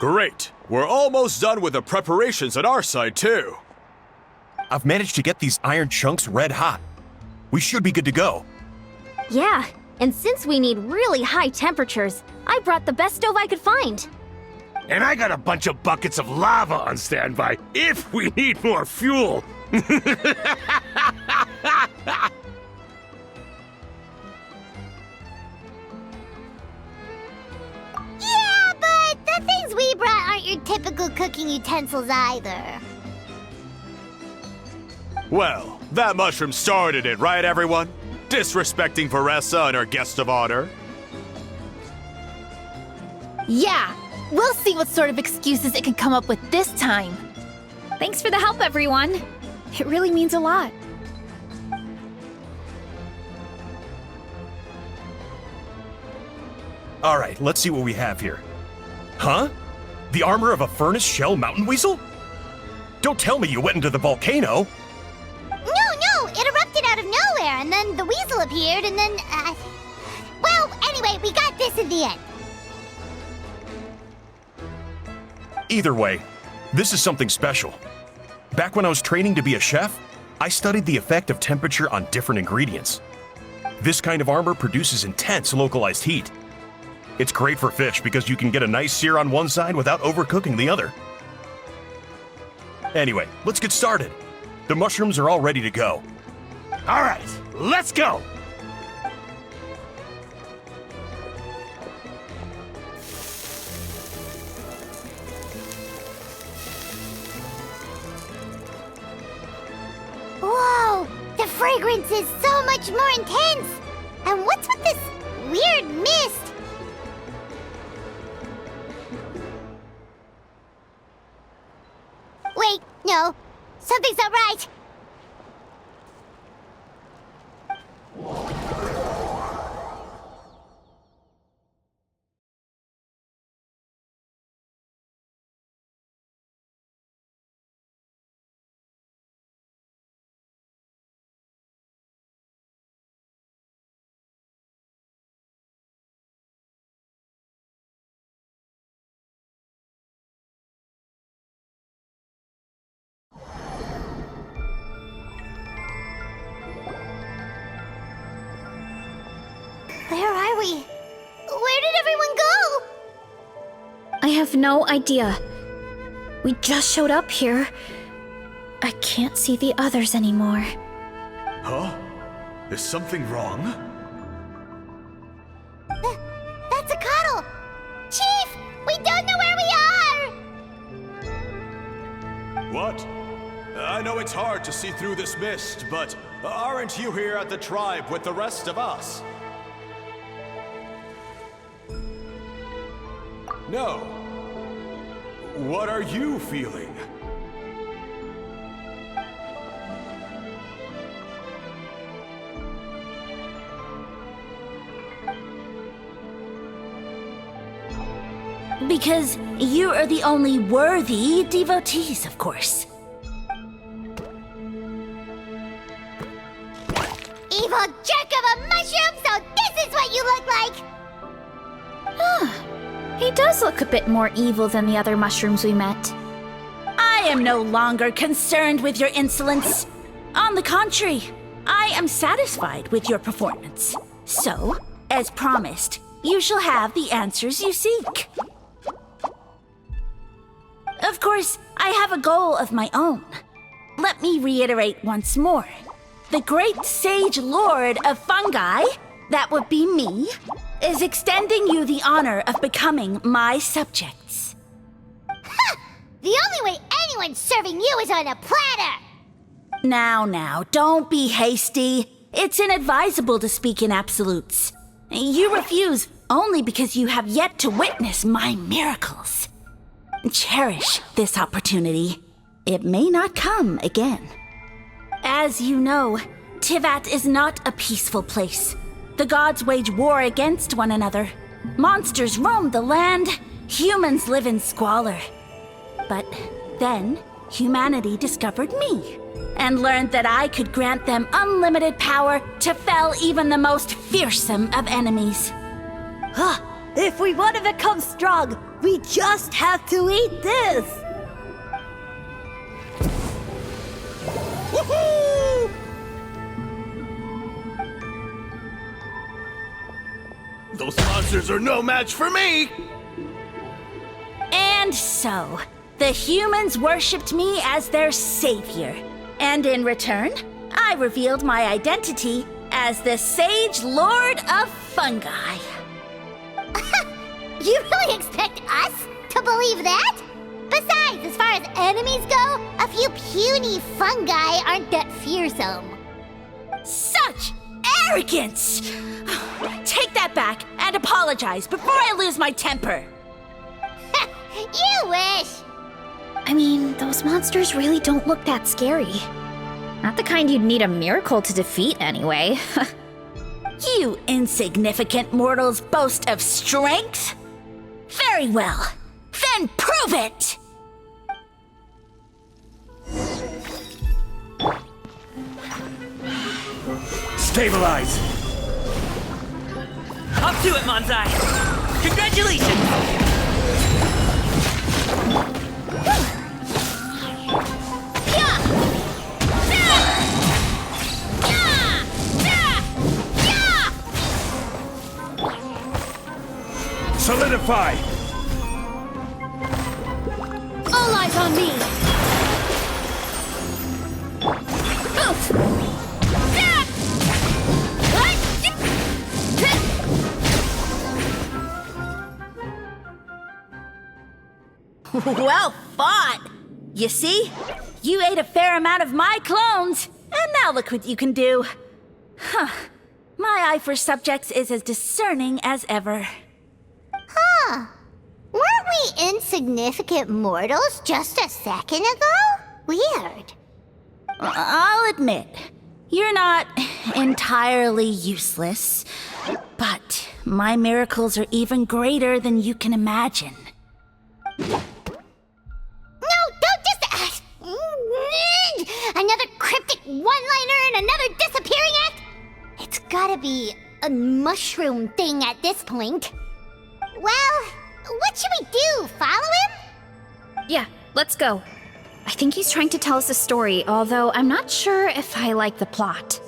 Great. We're almost done with the preparations on our side, too. I've managed to get these iron chunks red hot. We should be good to go. Yeah, and since we need really high temperatures, I brought the best stove I could find. And I got a bunch of buckets of lava on standby if we need more fuel. Yeah, but the things we brought aren't your typical cooking utensils either. Well, that mushroom started it, right, everyone? Disrespecting Varesa and her guest of honor. Yeah, we'll see what sort of excuses it can come up with this time. Thanks for the help, everyone. It really means a lot. All right, let's see what we have here. Huh? The armor of a furnace shell mountain weasel? Don't tell me you went into the volcano. No, it erupted out of nowhere, and then the weasel appeared, and then, well, anyway, we got this in the end. Either way, this is something special. Back when I was training to be a chef, I studied the effect of temperature on different ingredients. This kind of armor produces intense localized heat. It's great for fish because you can get a nice sear on one side without overcooking the other. Anyway, let's get started. The mushrooms are all ready to go. All right, let's go. Whoa, the fragrance is so much more intense. And what's with this weird mist? Wait, no, something's not right. Where are we? Where did everyone go? I have no idea. We just showed up here. I can't see the others anymore. Huh? Is something wrong? That's a cuddle! Chief, we don't know where we are! What? I know it's hard to see through this mist, but aren't you here at the tribe with the rest of us? No. What are you feeling? Because you are the only worthy devotees, of course. Evil jerk of a mushroom, so this is what you look like! He does look a bit more evil than the other mushrooms we met. I am no longer concerned with your insolence. On the contrary, I am satisfied with your performance. So, as promised, you shall have the answers you seek. Of course, I have a goal of my own. Let me reiterate once more. The great sage lord of fungi, that would be me, is extending you the honor of becoming my subjects. Ha! The only way anyone's serving you is on a platter! Now, don't be hasty. It's inadvisable to speak in absolutes. You refuse only because you have yet to witness my miracles. Cherish this opportunity. It may not come again. As you know, Tivat is not a peaceful place. The gods wage war against one another. Monsters roam the land. Humans live in squalor. But then, humanity discovered me and learned that I could grant them unlimited power to fell even the most fearsome of enemies. If we want to become strong, We just have to eat this! Woohoo! Those monsters are no match for me! And so, the humans worshipped me as their savior. And in return, I revealed my identity as the Sage Lord of Fungi. You really expect us to believe that? Besides, as far as enemies go, a few puny fungi aren't that fearsome. Such arrogance! Take that back and apologize before I lose my temper. You wish! I mean, those monsters really don't look that scary. Not the kind you'd need a miracle to defeat, anyway. You insignificant mortals boast of strength? Very well. Then prove it! Stabilize! Up to it, Manzai! Congratulations! Solidify! All eyes on me! Well fought! You see? You ate a fair amount of my clones, and now look what you can do. Huh. My eye for subjects is as discerning as ever. Huh. Weren't we insignificant mortals just a second ago? Weird. I'll admit, you're not entirely useless, but my miracles are even greater than you can imagine. No, don't just... another cryptic one-liner and another disappearing act? It's gotta be a mushroom thing at this point. Well, what should we do? Follow him? Yeah, let's go. I think he's trying to tell us a story, although I'm not sure if I like the plot.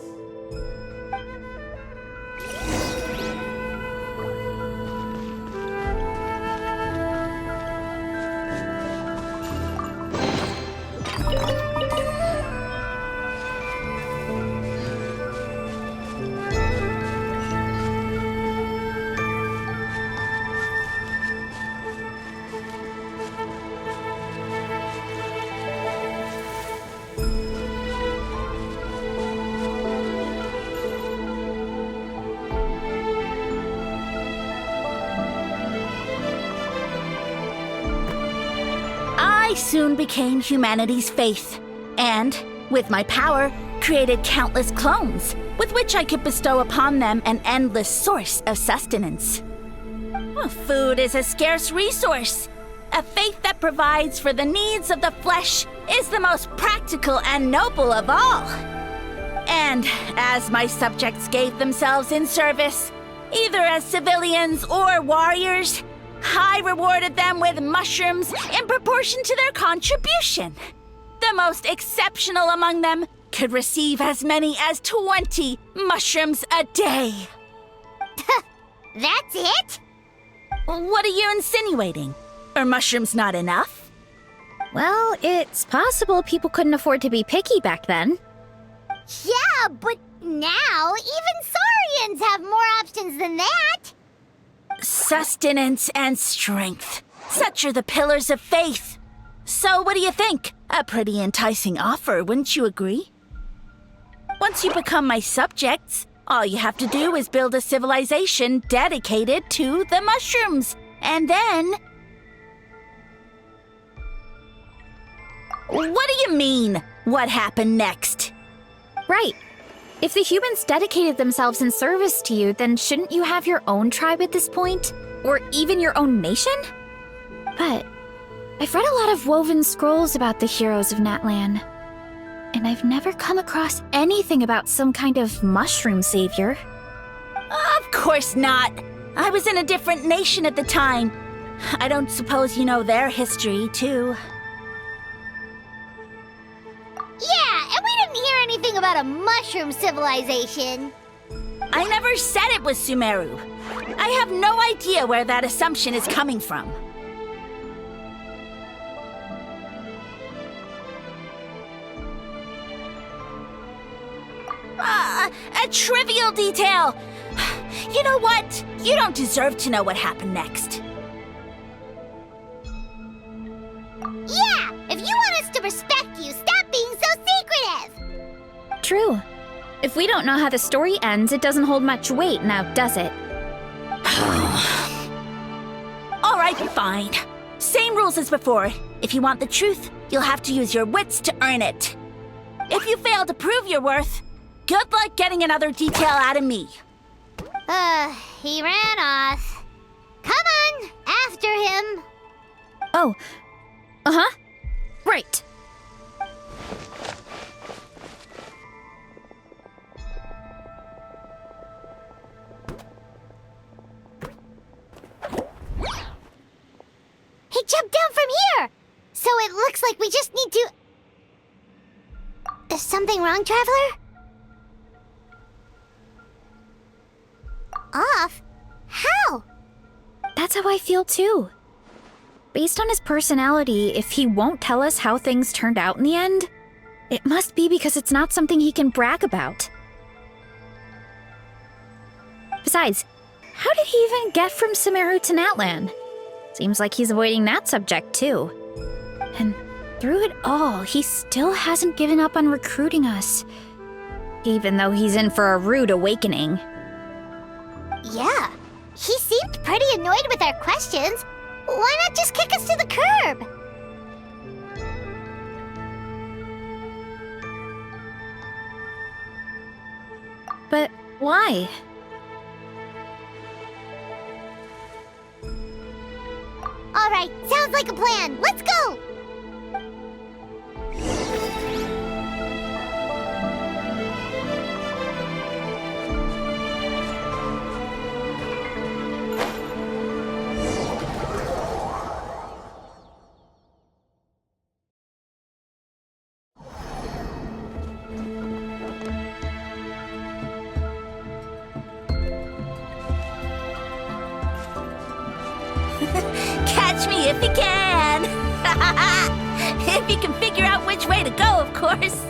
I soon became humanity's faith, and, with my power, created countless clones, with which I could bestow upon them an endless source of sustenance. Food is a scarce resource. A faith that provides for the needs of the flesh is the most practical and noble of all. And as my subjects gave themselves in service, either as civilians or warriors, I rewarded them with mushrooms in proportion to their contribution. The most exceptional among them could receive as many as 20 mushrooms a day. That's it? What are you insinuating? Are mushrooms not enough? Well, it's possible people couldn't afford to be picky back then. Yeah, but now even Saurians have more options than that. Sustenance and strength. Such are the pillars of faith. So what do you think? A pretty enticing offer, wouldn't you agree? Once you become my subjects, all you have to do is build a civilization dedicated to the mushrooms. And then... What do you mean, what happened next? Right. If the humans dedicated themselves in service to you, then shouldn't you have your own tribe at this point? Or even your own nation? But I've read a lot of woven scrolls about the heroes of Natlan, and I've never come across anything about some kind of mushroom savior. Of course not. I was in a different nation at the time. I don't suppose you know their history, too. Yeah, and we didn't hear anything about a mushroom civilization. I never said it was Sumeru. I have no idea where that assumption is coming from. A trivial detail! You know what? You don't deserve to know what happened next. Yeah, if you want us to respect you, stop being so secretive! True. If we don't know how the story ends, it doesn't hold much weight now, does it? All right, fine. Same rules as before. If you want the truth, you'll have to use your wits to earn it. If you fail to prove your worth, good luck getting another detail out of me. He ran off. Come on, after him. Oh. Uh-huh. Right. He jumped down from here! So it looks like we just need to... Is something wrong, Traveler? Off? How? That's how I feel too. Based on his personality, if he won't tell us how things turned out in the end, it must be because it's not something he can brag about. Besides, how did he even get from Sumeru to Natlan? Seems like he's avoiding that subject too. And through it all, he still hasn't given up on recruiting us. Even though he's in for a rude awakening. Yeah, he seemed pretty annoyed with our questions. Why not just kick us to the curb? But why? All right, sounds like a plan. Let's go! Catch me if you can! If you can figure out which way to go, of course.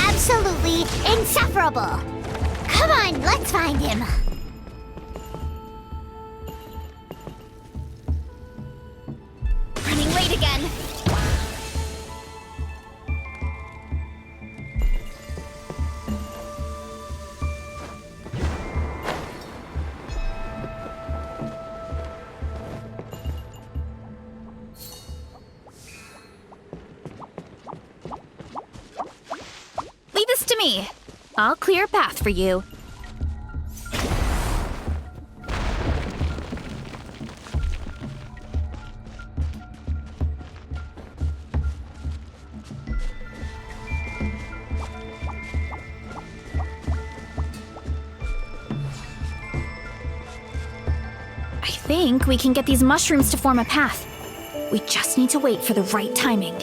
Absolutely insufferable. Come on, let's find him. Running late again. Leave this to me. I'll clear a path for you. I think we can get these mushrooms to form a path. We just need to wait for the right timing.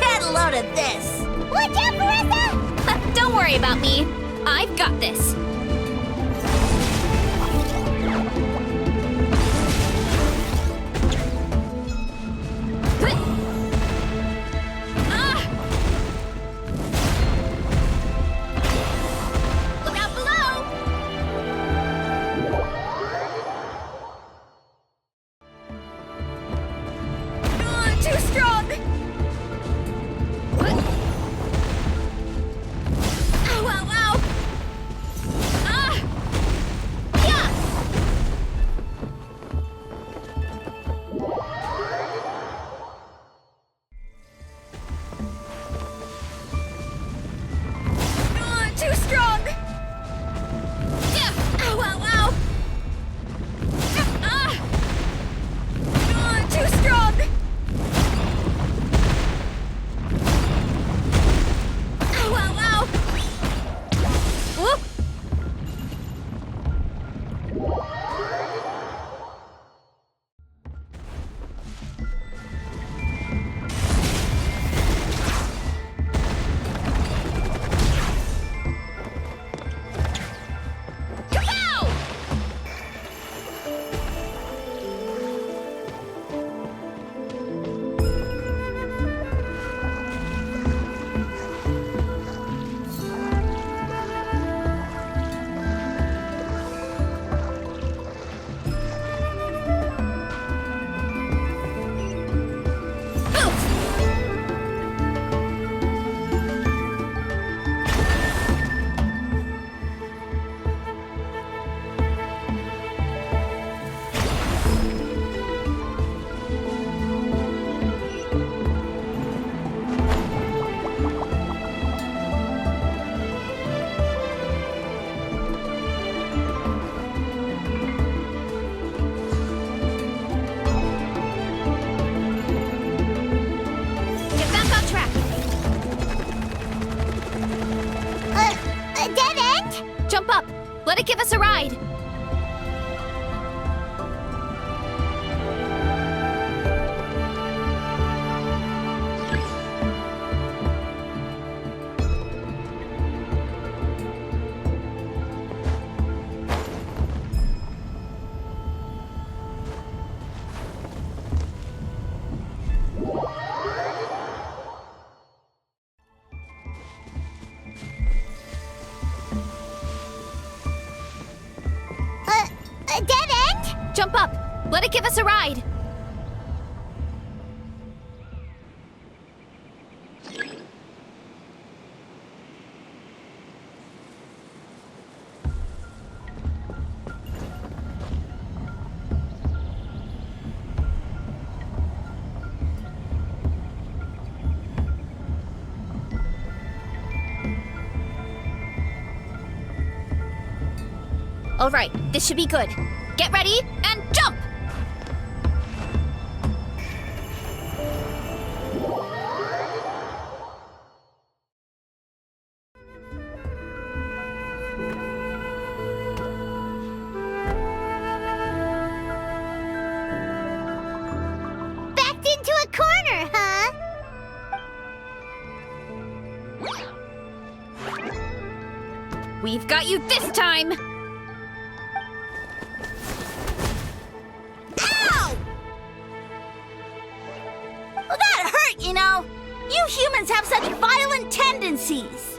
Get a load of this! Watch out, Varesa! Don't worry about me. I've got this. Look out below! Too strong! Jump up! Let it give us a ride! A dead end? Jump up! Let it give us a ride! All right, this should be good. Get ready and jump! Backed into a corner, huh? We've got you this time! Well, that hurt, you know. You humans have such violent tendencies.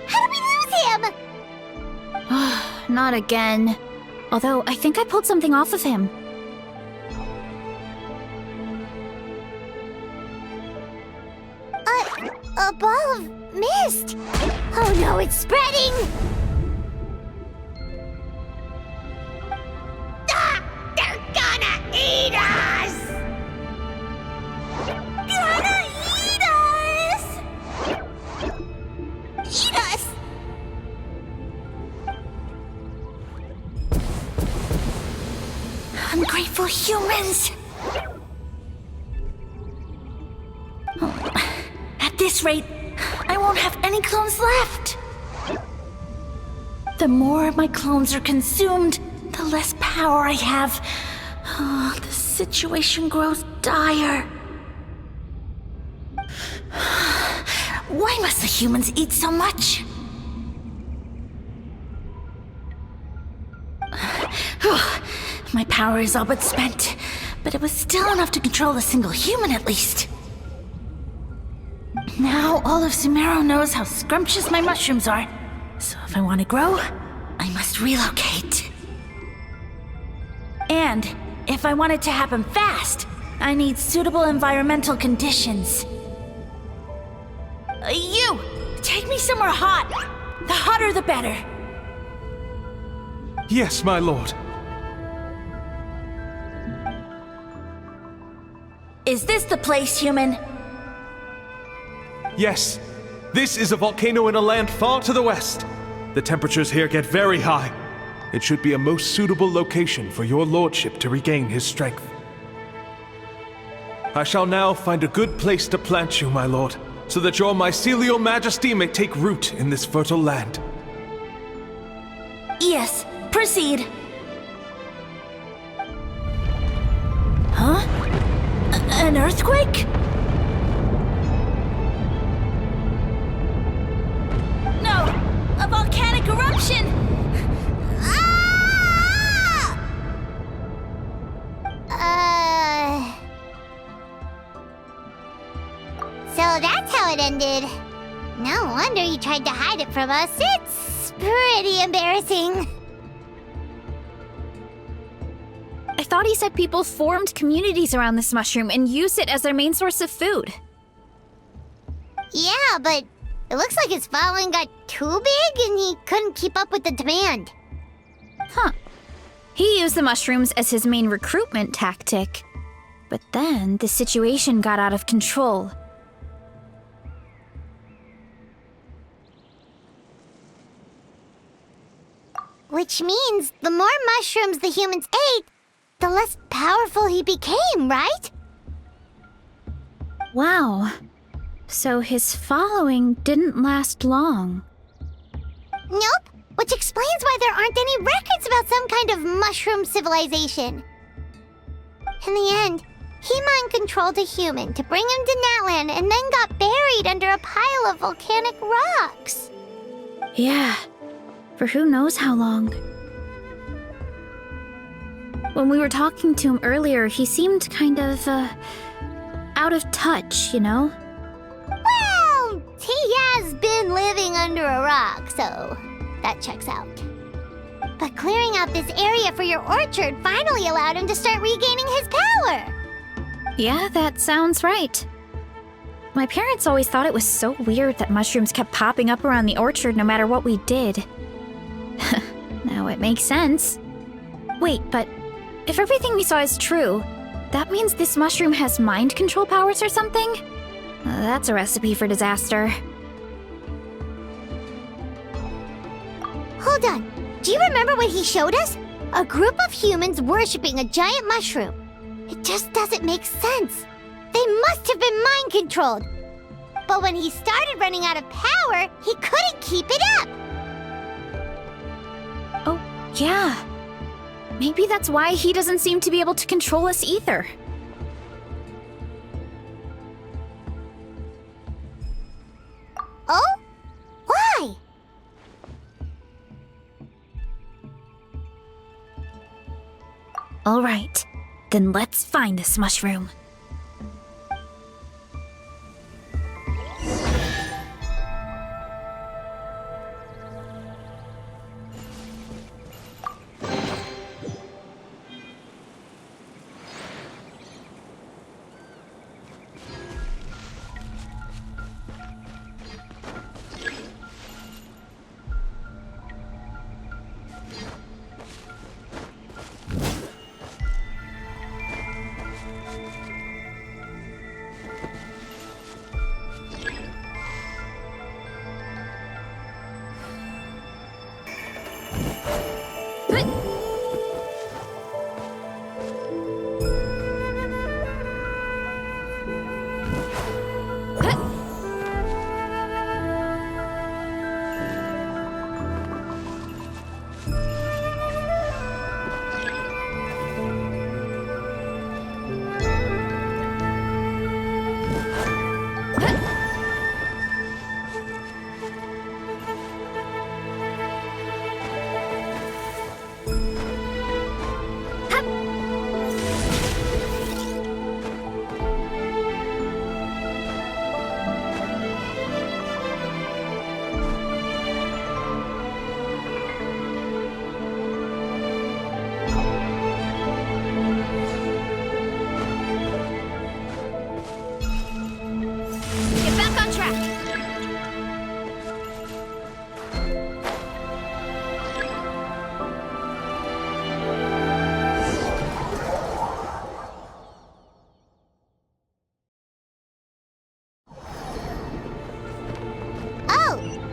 How did we lose him? Not again. Although, I think I pulled something off of him. A ball of mist. Oh no, it's spreading! Ah! They're gonna eat us! Gonna eat us! Eat us! Ungrateful humans. At this rate, I won't have any clones left. The more my clones are consumed, the less power I have. Oh, the situation grows dire. Why must the humans eat so much? My power is all but spent, but it was still enough to control a single human at least. Now all of Sumeru knows how scrumptious my mushrooms are, so if I want to grow, I must relocate. And if I want it to happen fast, I need suitable environmental conditions. You! Take me somewhere hot! The hotter the better! Yes, my lord. Is this the place, human? Yes. This is a volcano in a land far to the west. The temperatures here get very high. It should be a most suitable location for your lordship to regain his strength. I shall now find a good place to plant you, my lord, so that your mycelial majesty may take root in this fertile land. Yes, proceed. Huh? An earthquake? No! A volcanic eruption! Ah! So that's how it ended. No wonder you tried to hide it from us. It's pretty embarrassing. I thought he said people formed communities around this mushroom and used it as their main source of food. Yeah, but it looks like his following got too big and he couldn't keep up with the demand. Huh. He used the mushrooms as his main recruitment tactic. But then the situation got out of control. Which means the more mushrooms the humans ate, the less powerful he became, right? Wow. So his following didn't last long. Nope, which explains why there aren't any records about some kind of mushroom civilization. In the end, he mind-controlled a human to bring him to Natlan and then got buried under a pile of volcanic rocks. Yeah, for who knows how long. When we were talking to him earlier, he seemed kind of, out of touch, you know? Well, he has been living under a rock, so that checks out. But clearing out this area for your orchard finally allowed him to start regaining his power. Yeah, that sounds right. My parents always thought it was so weird that mushrooms kept popping up around the orchard no matter what we did. Now it makes sense. Wait, but if everything we saw is true, that means this mushroom has mind control powers or something? That's a recipe for disaster. Hold on. Do you remember what he showed us? A group of humans worshipping a giant mushroom. It just doesn't make sense. They must have been mind-controlled. But when he started running out of power, he couldn't keep it up. Oh, yeah. Maybe that's why he doesn't seem to be able to control us either. Oh? Why? All right, then let's find this mushroom.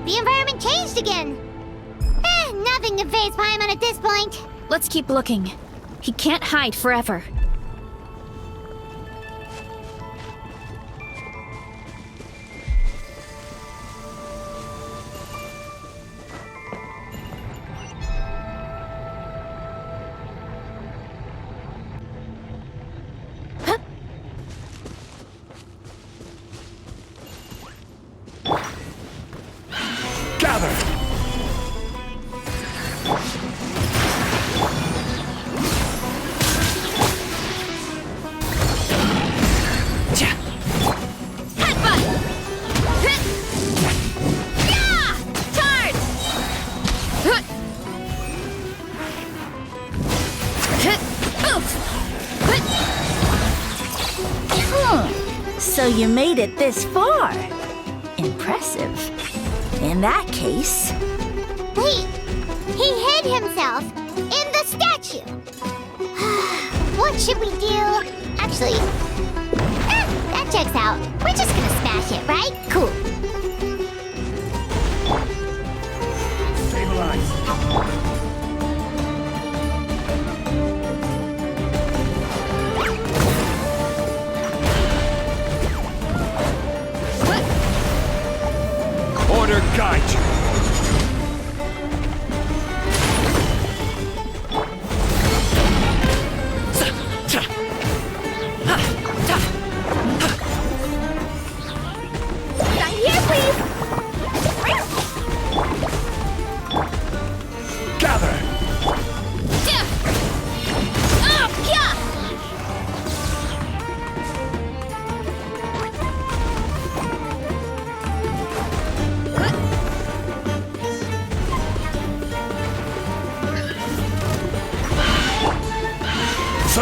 The environment changed again. Nothing to faze Paimon at this point. Let's keep looking. He can't hide forever. So you made it this far. Impressive. In that case... Wait! He hid himself in the statue! What should we do? Actually... that checks out. We're just gonna smash it, right? Cool. Stabilize.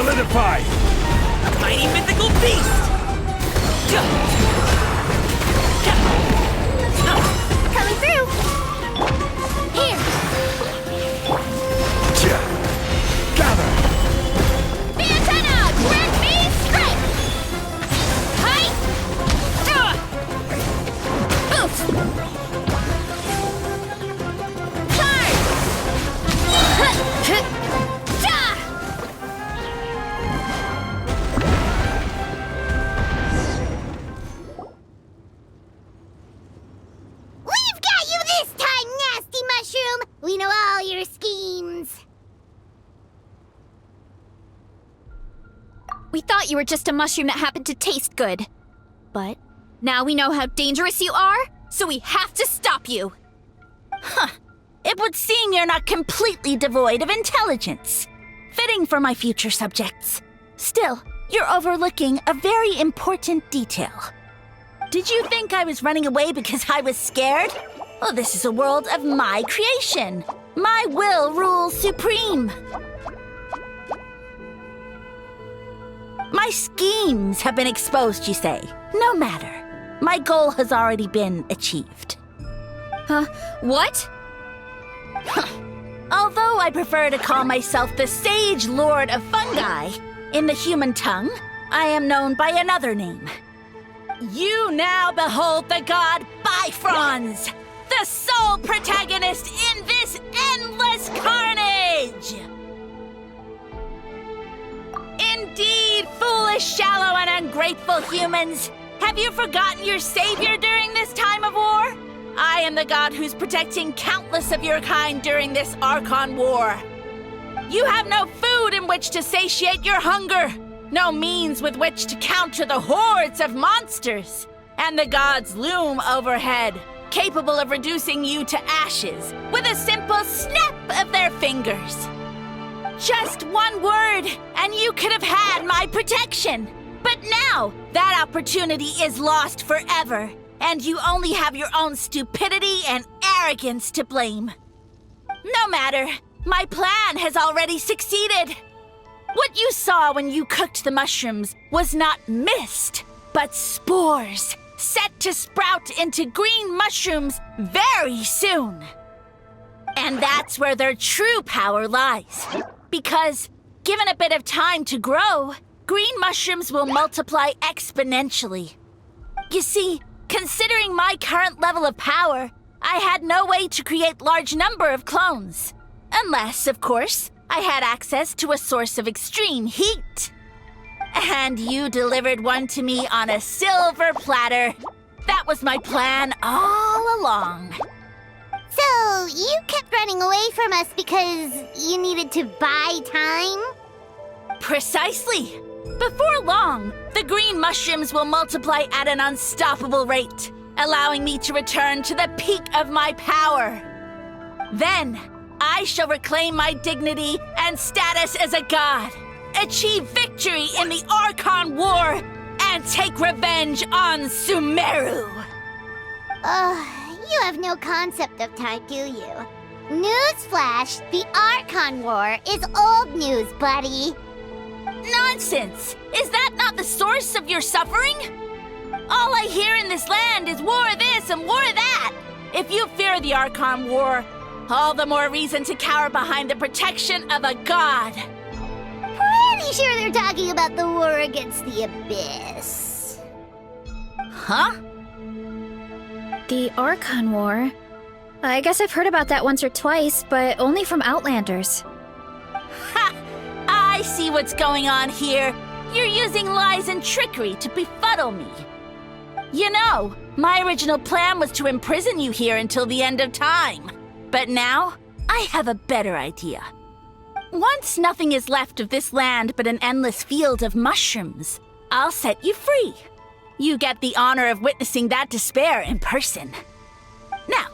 Solidify! A mighty mythical beast! Coming through! Here! Gather! The antenna! Grant me strength! Hi! Oof! We've got you this time, nasty mushroom! We know all your schemes. We thought you were just a mushroom that happened to taste good. But now we know how dangerous you are, so we have to stop you. It would seem you're not completely devoid of intelligence. Fitting for my future subjects. Still, you're overlooking a very important detail. Did you think I was running away because I was scared? Well, this is a world of my creation. My will rules supreme. My schemes have been exposed, you say. No matter. My goal has already been achieved. What? Although I prefer to call myself the Sage Lord of Fungi, in the human tongue, I am known by another name. You now behold the god Bifrons, the sole protagonist in this endless carnage! Indeed, foolish, shallow, and ungrateful humans! Have you forgotten your savior during this time of war? I am the god who's protecting countless of your kind during this Archon War. You have no food in which to satiate your hunger, no means with which to counter the hordes of monsters, and the gods loom overhead, capable of reducing you to ashes with a simple snap of their fingers. Just one word, and you could have had my protection. But now, that opportunity is lost forever, and you only have your own stupidity and arrogance to blame. No matter, my plan has already succeeded. What you saw when you cooked the mushrooms was not mist, but spores, set to sprout into green mushrooms very soon. And that's where their true power lies. Because, given a bit of time to grow, green mushrooms will multiply exponentially. You see, considering my current level of power, I had no way to create large number of clones. Unless, of course, I had access to a source of extreme heat. And you delivered one to me on a silver platter. That was my plan all along. So, you kept running away from us because you needed to buy time? Precisely. Before long, the green mushrooms will multiply at an unstoppable rate, allowing me to return to the peak of my power. Then, I shall reclaim my dignity and status as a god, achieve victory in the Archon War, and take revenge on Sumeru. You have no concept of time, do you? Newsflash, the Archon War is old news, buddy. Nonsense! Is that not the source of your suffering? All I hear in this land is war this and war that. If you fear the Archon War, all the more reason to cower behind the protection of a god. Pretty sure they're talking about the war against the Abyss. Huh? The Archon War? I guess I've heard about that once or twice, but only from Outlanders. Ha! I see what's going on here. You're using lies and trickery to befuddle me. You know, my original plan was to imprison you here until the end of time. But now, I have a better idea. Once nothing is left of this land but an endless field of mushrooms, I'll set you free. You get the honor of witnessing that despair in person. Now,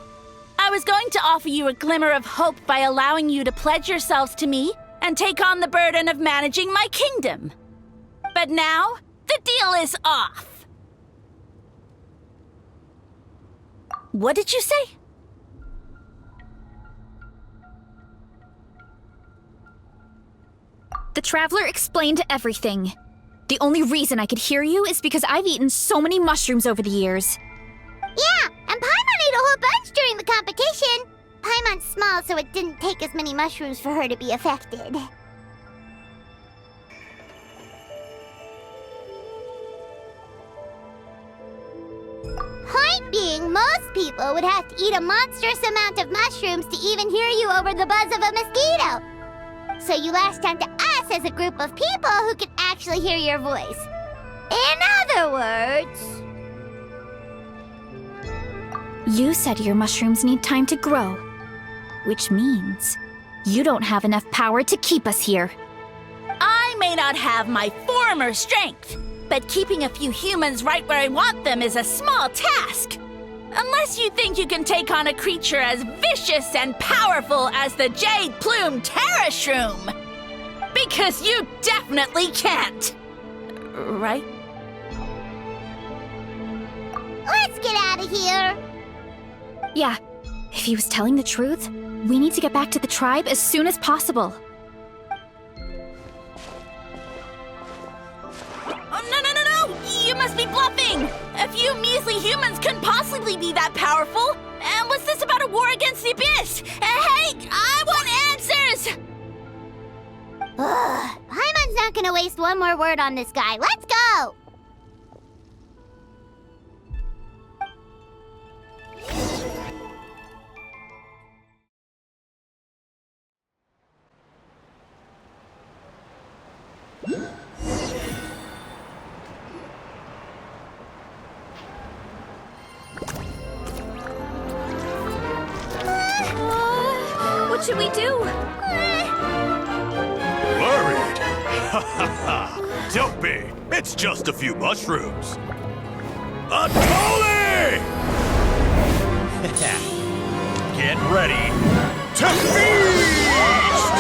I was going to offer you a glimmer of hope by allowing you to pledge yourselves to me and take on the burden of managing my kingdom. But now, the deal is off. What did you say? The Traveler explained everything. The only reason I could hear you is because I've eaten so many mushrooms over the years. Yeah, and Paimon ate a whole bunch during the competition. Paimon's small, so it didn't take as many mushrooms for her to be affected. Point being, most people would have to eat a monstrous amount of mushrooms to even hear you over the buzz of a mosquito. So you latched onto us as a group of people who could actually hear your voice. In other words... You said your mushrooms need time to grow, which means you don't have enough power to keep us here. I may not have my former strength, but keeping a few humans right where I want them is a small task. Unless you think you can take on a creature as vicious and powerful as the Jade Plume Terrashroom. Because you definitely can't. Right? Let's get out of here! Yeah, if he was telling the truth, we need to get back to the tribe as soon as possible. Oh, no! You must be bluffing! A few measly humans couldn't possibly be that powerful! And what's this about a war against the Abyss? Hey, I want answers! Ugh, Paimon's not gonna waste one more word on this guy. Let's go! What should we do? Worried? Ha ha ha! Don't be! It's just a few mushrooms! Unholy! Get ready to feast!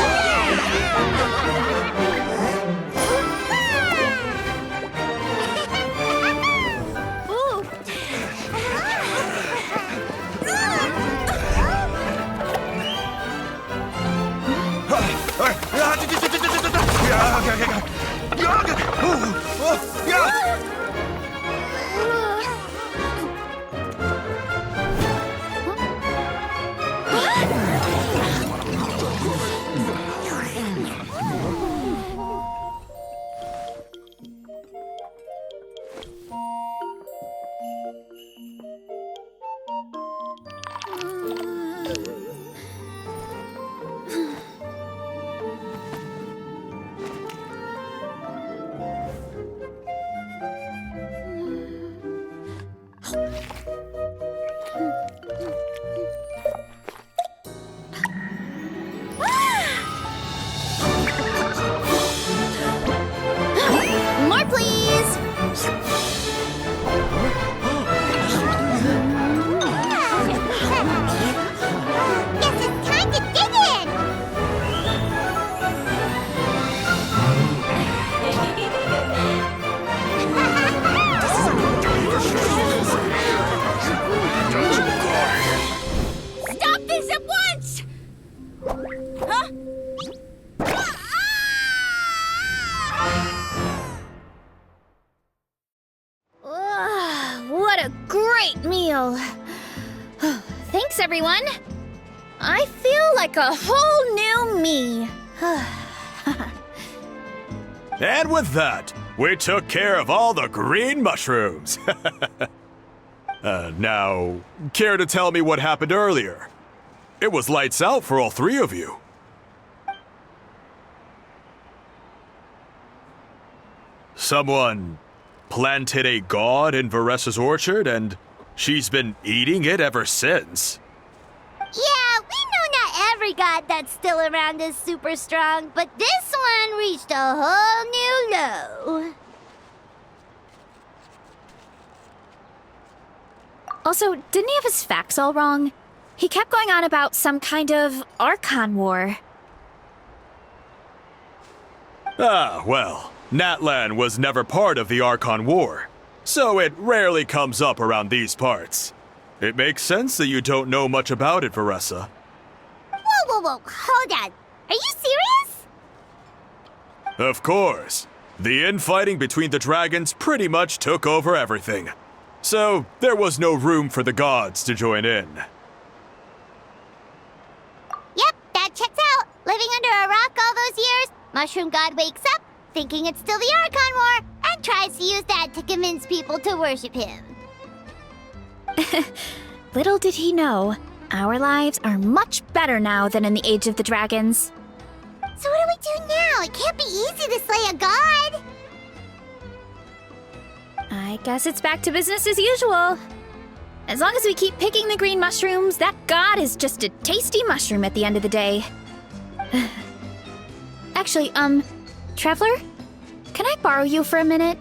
More, please! Guess it's time to dig in! Stop this at once! Huh? What a great meal! Thanks, everyone! I feel like a whole new me. And with that, we took care of all the green mushrooms. Now, care to tell me what happened earlier? It was lights out for all three of you. Someone planted a god in Varesa's orchard, and she's been eating it ever since. Yeah, we know not every god that's still around is super strong, but this one reached a whole new low. Also, didn't he have his facts all wrong? He kept going on about some kind of Archon war. Ah, well, Natlan was never part of the Archon War, so it rarely comes up around these parts. It makes sense that you don't know much about it, Varesa. Whoa, hold on. Are you serious? Of course. The infighting between the dragons pretty much took over everything. So, there was no room for the gods to join in. Yep, that checks out. Living under a rock all those years, Mushroom God wakes up, thinking it's still the Archon War, and tries to use that to convince people to worship him. Little did he know, our lives are much better now than in the Age of the Dragons. So what do we do now? It can't be easy to slay a god. I guess it's back to business as usual. As long as we keep picking the green mushrooms, that god is just a tasty mushroom at the end of the day. Actually, Traveler? Can I borrow you for a minute?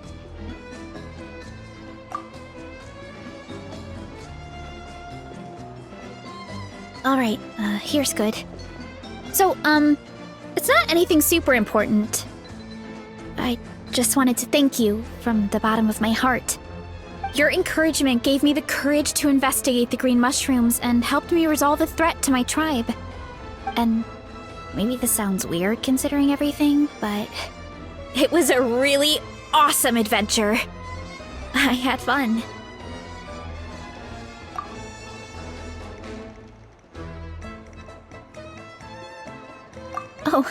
Alright, here's good. So, it's not anything super important. I just wanted to thank you from the bottom of my heart. Your encouragement gave me the courage to investigate the green mushrooms and helped me resolve a threat to my tribe. And maybe this sounds weird considering everything, but it was a really awesome adventure. I had fun. Oh,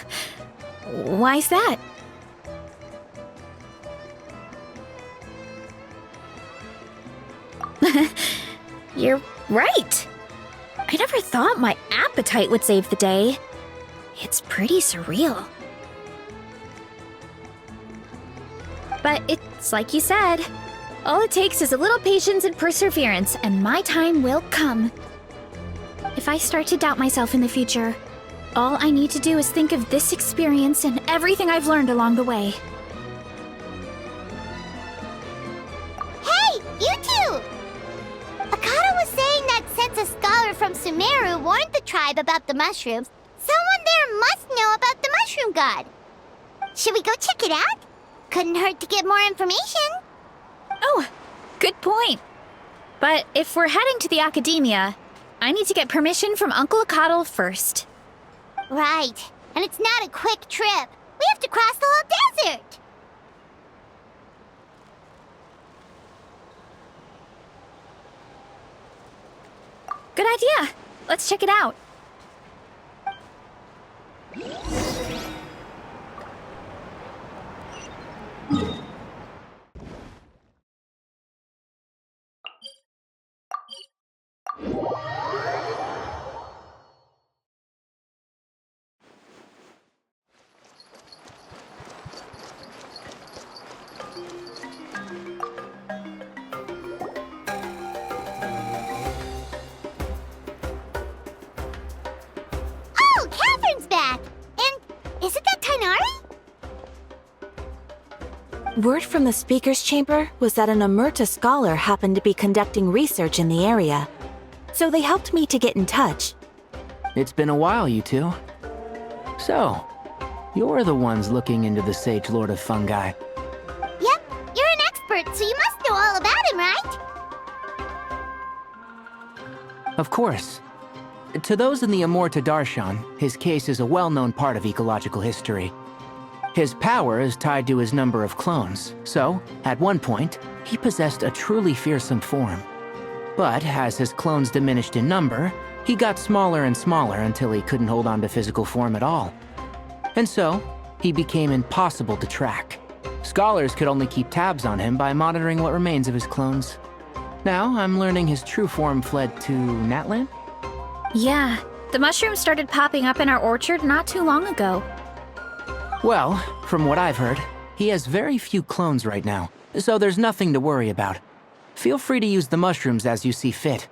why's that? You're right. I never thought my appetite would save the day. It's pretty surreal. But it's like you said. All it takes is a little patience and perseverance, and my time will come. If I start to doubt myself in the future, all I need to do is think of this experience and everything I've learned along the way. Hey, you two! Akata was saying that since a scholar from Sumeru warned the tribe about the mushrooms, someone there must know about the mushroom god. Should we go check it out? Couldn't hurt to get more information. Oh, good point. But if we're heading to the academia, I need to get permission from Uncle Akatl first. Right. And it's not a quick trip. We have to cross the whole desert. Good idea. Let's check it out. Oh, Catherine's back! And isn't that Tainari? Word from the speaker's chamber was that an Omerta scholar happened to be conducting research in the area. So they helped me to get in touch. It's been a while, you two. So, you're the ones looking into the Sage Lord of Fungi. Yep, you're an expert, so you must know all about him, right? Of course. To those in the Amorta Darshan, his case is a well-known part of ecological history. His power is tied to his number of clones, so, at one point, he possessed a truly fearsome form. But as his clones diminished in number, he got smaller and smaller until he couldn't hold on to physical form at all. And so, he became impossible to track. Scholars could only keep tabs on him by monitoring what remains of his clones. Now, I'm learning his true form fled to Natlan? Yeah, the mushrooms started popping up in our orchard not too long ago. Well, from what I've heard, he has very few clones right now, so there's nothing to worry about. Feel free to use the mushrooms as you see fit.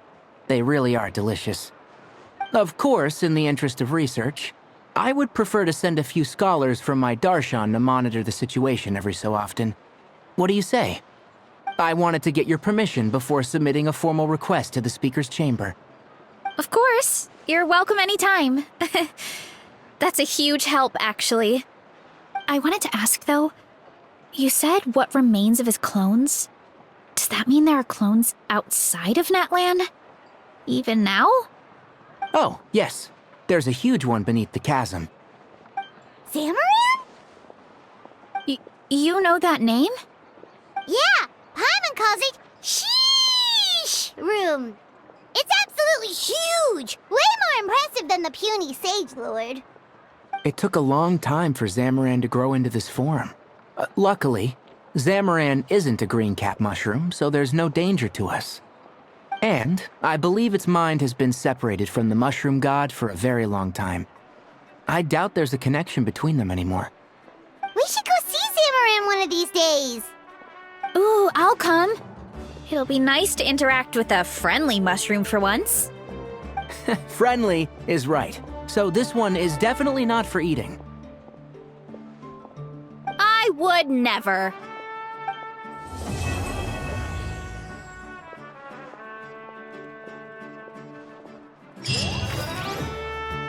They really are delicious. Of course, in the interest of research, I would prefer to send a few scholars from my Darshan to monitor the situation every so often. What do you say? I wanted to get your permission before submitting a formal request to the Speaker's Chamber. Of course. You're welcome anytime. That's a huge help, actually. I wanted to ask, though, you said what remains of his clones? Does that mean there are clones outside of Natlan? Even now? Oh, yes. There's a huge one beneath the chasm. Zamaran? You know that name? Yeah, Paimon calls it Sheesh Room. It's absolutely huge! Way more impressive than the puny Sage Lord. It took a long time for Zamaran to grow into this form. Luckily, Zamaran isn't a green cap mushroom, so there's no danger to us. And I believe its mind has been separated from the mushroom god for a very long time. I doubt there's a connection between them anymore. We should go see Zamaran one of these days. Ooh, I'll come. It'll be nice to interact with a friendly mushroom for once. Friendly is right. So this one is definitely not for eating. I would never.